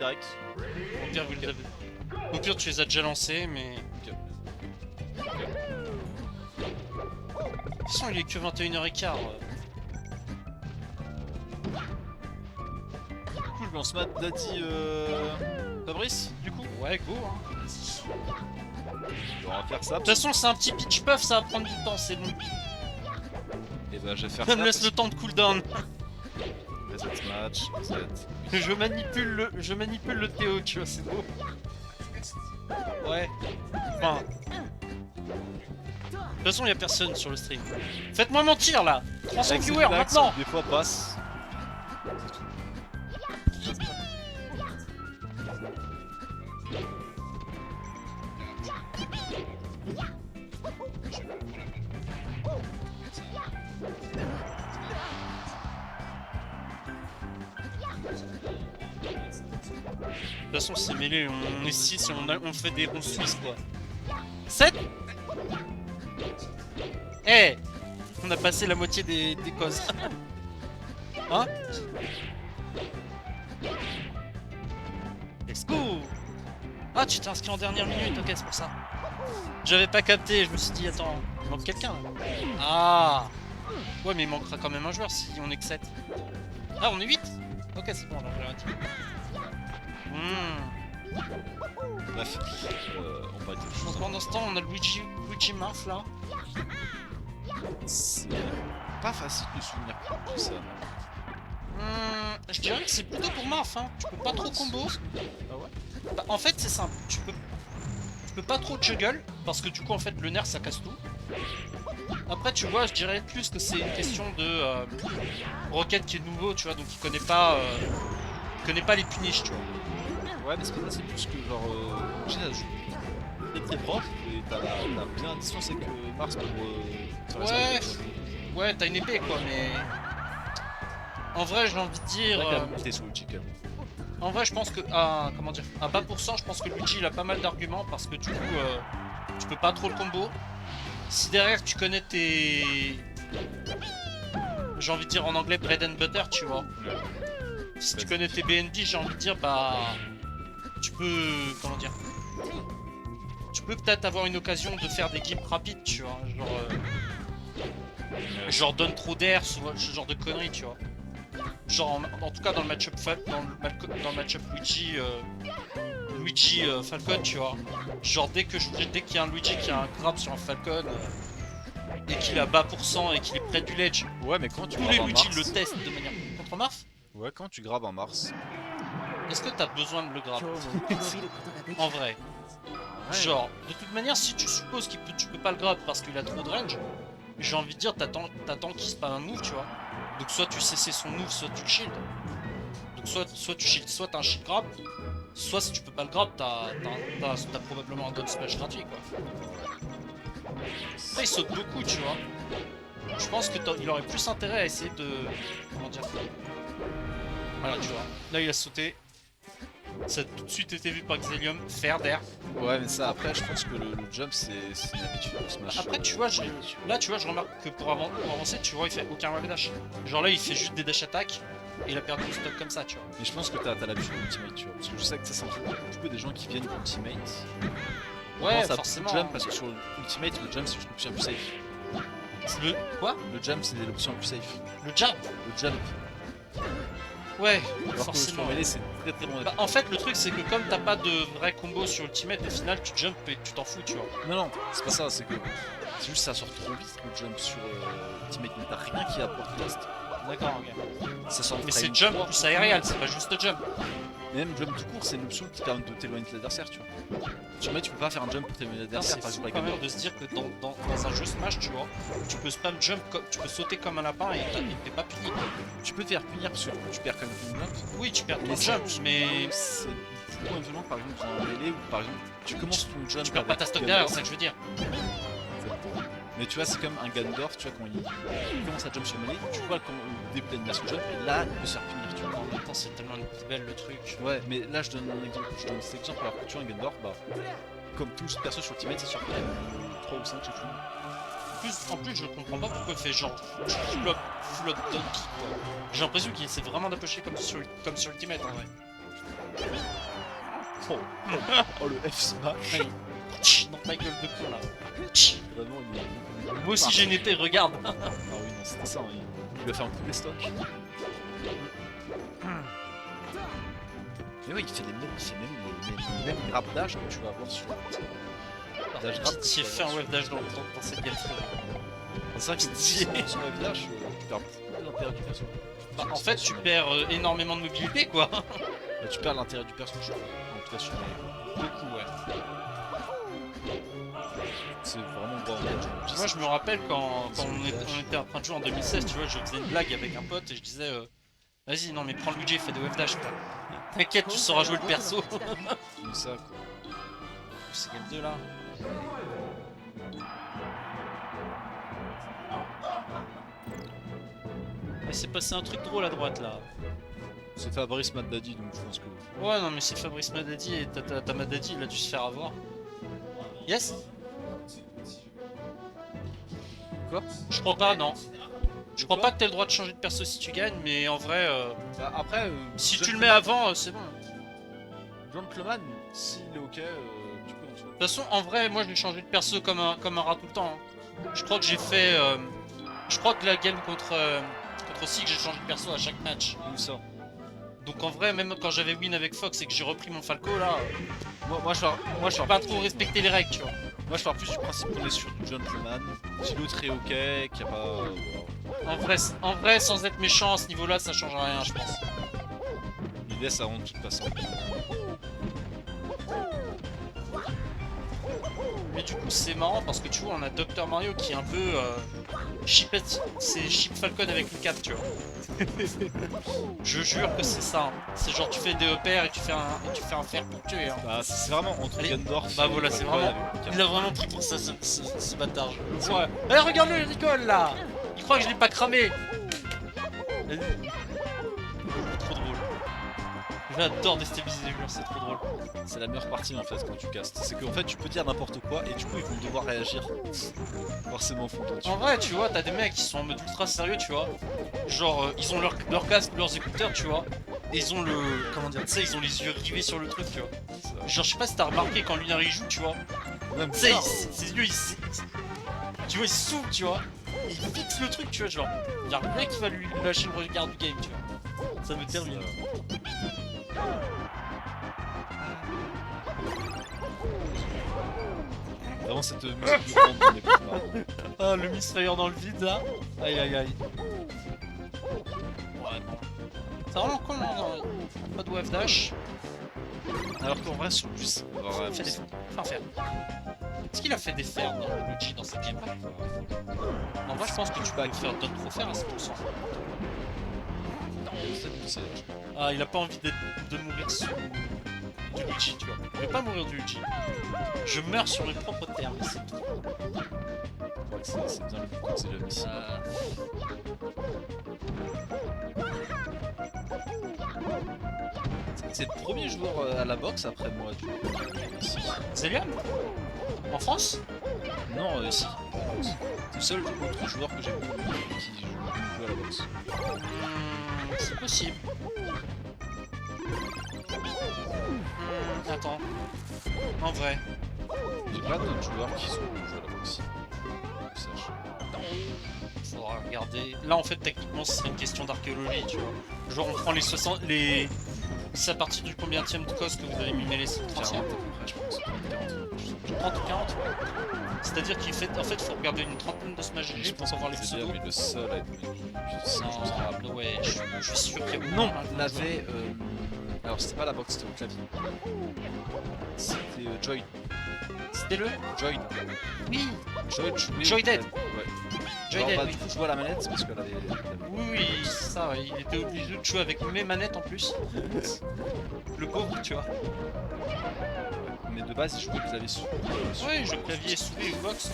direct. Au pire, vous les avez. Au pire, tu les as déjà lancés, mais. Ok. De toute façon, il est que 21h15. Du coup, je lance ma Daddy Fabrice, du coup. Ouais, go. Hein. On va faire ça. De toute façon, c'est un petit pitch puff, ça va prendre du temps, c'est long. Et bah, je vais faire Ça ça. me laisse le temps de cooldown. Reset match, reset. Je manipule le Théo, tu vois, c'est beau. Ouais. Enfin. De toute façon, y'a personne sur le stream. Faites-moi mentir là 300 Avec viewers cette axe, maintenant. Des fois passe. De toute façon, c'est mêlé, on est 6 et on fait des ronds suisses quoi. 7. Eh, on a passé la moitié des causes. Hein? Let's go. Ah, tu t'es inscrit en dernière minute, ok, c'est pour ça. J'avais pas capté, je me suis dit, attends, il manque quelqu'un. Ah. Ouais, mais il manquera quand même un joueur si on est que 7. Ah, on est 8. Ok, c'est bon, alors j'ai raté. Bref, on va être Donc pendant ce temps, on a Luigi Marf là. C'est pas facile de souvenir tout ça. Je dirais que c'est plutôt pour Marf, hein. Tu peux pas trop combo. Ah ouais? Bah, en fait, c'est simple. Tu peux pas trop juggle parce que du coup, en fait, le nerf ça casse tout. Après, tu vois, je dirais plus que c'est une question de Rocket qui est nouveau, tu vois, donc il connaît pas les punish, tu vois. Ouais, mais c'est pas ça, c'est plus que genre. J'ai la joue très proche et t'as bien distance avec Mars pour. Faire les Ouais, armes. ouais, t'as une épée quoi, mais. En vrai, j'ai envie de dire. T'es sur le chicken. En vrai, je pense que. Comment dire? À bas pourcent, je pense que Luigi il a pas mal d'arguments parce que du coup, tu peux pas trop le combo. Si derrière tu connais tes. J'ai envie de dire en anglais bread and butter, tu vois. Si tu connais tes BNB, j'ai envie de dire, bah. Tu peux. Comment dire? Tu peux peut-être avoir une occasion de faire des gimmicks rapides, tu vois. Genre donne trop d'air, ce genre de conneries, tu vois. Genre en tout cas dans le match-up dans le match-up Luigi Falcon, tu vois. Genre dès qu'il y a un Luigi qui a un grab sur un Falcon et qu'il a bas pourcent et qu'il est près du ledge, Ouais, mais quand tu tous les grabes un Luigi Mars. le testent de manière contre Marf. Ouais, quand tu grabes un Mars. Est-ce que t'as besoin de le grab? En vrai. Genre, de toute manière, si tu supposes que tu peux pas le grab parce qu'il a trop de range, j'ai envie de dire, t'attends qu'il spam un move, tu vois. Donc soit tu cesses son move, soit tu le shield. Donc soit tu shield, soit t'as un shield grab, soit si tu peux pas le grab, t'as probablement un down smash gratuit, quoi. Là, il saute beaucoup, tu vois. Je pense qu'il aurait plus intérêt à essayer de... Comment dire? Voilà, tu vois. Là, il a sauté. Ça a tout de suite été vu par Xelium, faire d'air. Ouais, mais ça, après, je pense que le jump, c'est une habitude au Smash. Après, tu vois, là, tu vois, je remarque que pour avancer, tu vois, il fait aucun wave dash. Genre là, il fait juste des dash attack et il a perdu le stock comme ça, tu vois. Mais je pense que t'as l'habitude d'ultimate, tu vois. Parce que je sais que ça s'en fait beaucoup peu des gens qui viennent ultimate. Ouais, ça forcément. jump parce que sur ultimate, le jump, c'est l'option la plus safe. Le quoi? Le jump, c'est l'option la plus safe. Le jab? Le jump. Ouais, Alors que forcément. sur mêlée, c'est très loin. Bah, en fait, le truc, c'est que comme t'as pas de vrai combo sur Ultimate, au final, tu jump et tu t'en fous, tu vois. Non, c'est pas ça, c'est que c'est juste ça sort trop vite le jump sur ultimate, mais t'as rien qui apporte le reste. D'accord, ok. Ça sort Mais frame c'est jump 3. plus aérial, c'est pas juste jump. Et même jump tout court, c'est une option qui permet de t'éloigner de l'adversaire, tu vois. Sur Mate, tu peux pas faire un jump pour t'éloigner de l'adversaire, C'est par fou exemple quand avec même de se dire que dans un jeu Smash, tu vois, tu peux spam jump, tu peux sauter comme un lapin et t'es pas puni. Tu peux te faire punir parce que tu perds quand même une jump. Oui, tu perds ton Mais jump, mais c'est beaucoup moins violent, par exemple, dans un mêlée où par exemple tu commences ton jump. tu perds pas ta stock derrière, c'est ça que je veux dire. Mais tu vois, c'est comme un Ganondorf, tu vois, quand il commence à jump sur mêlée, tu vois quand au début de l'animation jump, et là il peut se faire punir, tu vois. En même temps, c'est tellement une belle le truc. Ouais, mais là je donne un exemple, cet exemple alors que tu vois un Ganondorf, bah, comme tous les persos sur Ultimate, c'est sur Prime 3 ou 5, je sais plus. En plus, je comprends pas pourquoi il fait genre full up donkey quoi. J'ai l'impression qu'il essaie vraiment d'approcher comme sur Ultimate en vrai. Oh, oh, le F smash. Allez. Dans ta gueule de con là. Vraiment, Moi aussi j'ai une épée, regarde. Ah oui, non, c'était ça. Il lui a fait un coup de stock. Mais ouais, il fait les mêmes grappes d'âge que tu vas avoir sur. Dash grab, Pitié, fais un wave dash dans cette game. c'est vrai que si sur wave dash, tu perds beaucoup l'intérêt du perso. Bah, en fait, tu perds énormément de mobilité quoi. Bah, tu perds l'intérêt du perso, je crois. En tout cas, sur les. Beaucoup, ouais. C'est vraiment bon. Moi, je me rappelle quand on était en train de jouer en 2016, tu vois, je faisais une blague avec un pote et je disais vas-y, non, mais prends le budget, fais des wave dash quoi. T'inquiète, tu sauras jouer le perso. Comme ça, quoi. C'est game 2 là. Mais c'est passé un truc drôle à droite là. C'est Fabrice Mad Daddy, donc je pense que. Ouais, non, mais c'est Fabrice Madadi et ta Madadi, il a dû se faire avoir. Yes? Quoi? Je crois pas, non. Je crois pas que t'aies le droit de changer de perso si tu gagnes, mais en vrai, Bah, après. si tu le mets avant, c'est bon. Gentleman, s'il est ok, tu peux en soi. De toute façon, en vrai, moi je l'ai changé de perso comme un rat tout le temps. Hein. Je crois que j'ai fait. Je crois que la game contre Sig, j'ai changé de perso à chaque match. Où ça? Donc en vrai, même quand j'avais win avec Fox et que j'ai repris mon Falco là, Moi je je peux pas trop respecter les règles, tu vois. Moi je pars plus du principe qu'on est sur du gentleman. Si l'autre est ok, qu'il n'y a pas. En vrai, sans être méchant à ce niveau-là, ça change rien, je pense. Il laisse avant de toute façon. Mais du coup, c'est marrant parce que tu vois, on a Dr Mario qui est un peu c'est Chip Falcon avec une cape, tu vois. Je jure que c'est ça. Hein. C'est genre tu fais des EPR et tu fais un fer pour tuer. Hein. Bah c'est vraiment entre Allez. Gundorf. Bah voilà, c'est vraiment. Il l'a vraiment pris pour ça, ce bâtard. Je le vois. Eh, regarde-le, il rigole là. Il croit que je l'ai pas cramé. Trop drôle. J'adore déstabiliser les joueurs, c'est trop drôle. C'est la meilleure partie en fait quand tu castes. C'est qu'en fait tu peux dire n'importe quoi et du coup ils vont devoir réagir. Forcément faut toi En vrai, tu vois, t'as des mecs qui sont en mode ultra sérieux, tu vois. Genre, ils ont leur casque, leurs écouteurs, tu vois. Et ils ont le. Comment dire, tu sais, ils ont les yeux rivés sur le truc, tu vois. Genre, je sais pas si t'as remarqué quand Lunar il joue, tu vois. Même Tu sais, ça, ses yeux, tu vois, il s'ouvre, tu vois. Et il fixe le truc, tu vois. Genre, y'a rien qui va lui lâcher le regard du game, tu vois. Ça me termine. Vraiment cette musique de bande dans les cauchemars. Ah, le Misfire dans le vide là. Aïe aïe aïe. Ouais, bon. C'est vraiment con, hein. Pas de wave dash. Alors qu'en vrai sur plus. Il fait des fers. Enfin, faire. Est-ce qu'il a fait des fers dans le Luigi dans cette game? En vrai, je pense que tu peux faire d'autres trop fers à 100%. Ah, il a pas envie de mourir sous du Luigi, tu vois. Je vais pas mourir du Luigi. Je meurs sur mes propres termes, c'est tout. C'est bien le but quand c'est jamais ici. C'est le premier joueur à la boxe après moi du coup. Ici. Zelian? En France? Non, ici. C'est le seul autre joueur que j'ai vu qui joue à la boxe. C'est possible. Attends. En vrai. J'ai plein d'autres joueurs qui sont joués à la boxe. Que je sache. Faudra regarder. Là, en fait, techniquement, ce serait une question d'archéologie, tu vois. Genre, on prend les 60. C'est à partir du combienième de cos que vous allez mimer les 30e? 40 à peu près, je pense. 30 ou 40? C'est-à-dire qu'il fait. En fait, faut regarder une trentaine de Smash GG pour savoir les C'est bien, pseudos. mais le seul à être Non, ouais, je suis sûr qu'il y a non, on avait. Alors, c'était pas la boxe, c'était au clavier. C'était Joy. C'était le. Joy. Oui! Joy jouait. Joy Dead. Ouais. Joy Alors, Dead, bah, oui. du coup, je vois la manette parce qu'elle avait. Oui, oui, c'est ça, ouais. Il était obligé de jouer avec mes manettes en plus. Le pauvre, tu vois. Mais de base, il jouait clavier sous. Oui, je clavier souris ou box.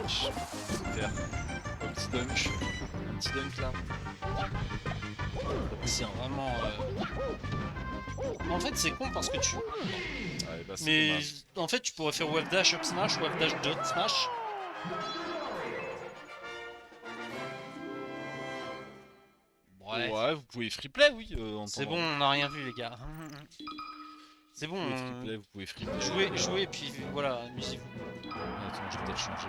Super. Un petit dunk. Un petit dunk là. C'est vraiment. En fait, c'est con parce que tu. Ouais, bah, c'est Mais dommage. en fait, tu pourrais faire wave dash up smash, wave dash dot smash. Ouais, vous pouvez freeplay, oui. C'est bon, on n'a rien vu, les gars. C'est bon. Vous pouvez freeplay. Jouez, et puis voilà, amusez-vous. Attends, je vais peut-être changer.